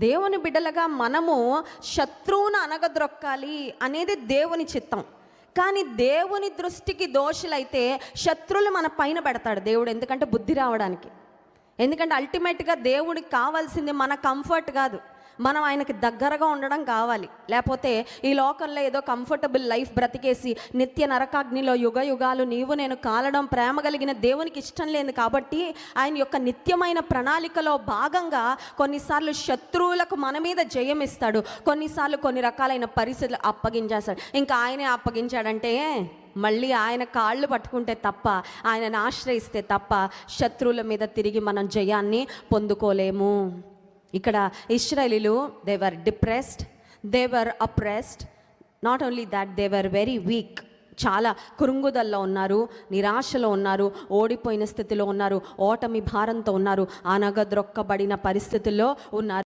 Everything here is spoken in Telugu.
దేవుని బిడ్డలుగా మనము శత్రువును అనగద్రొక్కాలి అనేది దేవుని చిత్తం. కానీ దేవుని దృష్టికి దోషులైతే శత్రువులు మన పైన పెడతాడు దేవుడు. ఎందుకంటే బుద్ధి రావడానికి. ఎందుకంటే అల్టిమేట్గా దేవుడికి కావాల్సింది మన కంఫర్ట్ కాదు, మనం ఆయనకి దగ్గరగా ఉండడం కావాలి. లేకపోతే ఈ లోకంలో ఏదో కంఫర్టబుల్ లైఫ్ బ్రతికేసి నిత్య నరకాగ్నిలో యుగ యుగాలు నీవు నేను కాలడం ప్రేమ కలిగిన దేవునికి ఇష్టం లేదు. కాబట్టి ఆయన యొక్క నిత్యమైన ప్రణాళికలో భాగంగా కొన్నిసార్లు శత్రువులకు మన మీద జయం ఇస్తాడు, కొన్నిసార్లు కొన్ని రకాలైన పరిస్థితులు అప్పగించేస్తాడు. ఇంకా ఆయనే అప్పగించాడంటే మళ్ళీ ఆయన కాళ్ళు పట్టుకుంటే తప్ప, ఆయనను ఆశ్రయిస్తే తప్ప శత్రువుల మీద తిరిగి మనం జయాన్ని పొందుకోలేము. ఇక్కడ ఇశ్రాయేలీలు they were depressed, they were oppressed. Not only that, they were very weak. చాలా కృంగుదల్లో ఉన్నారు, నిరాశలో ఉన్నారు, ఓడిపోయిన స్థితిలో ఉన్నారు, ఓటమి భారంతో ఉన్నారు, అనగద్రొక్కబడిన పరిస్థితుల్లో ఉన్నారు.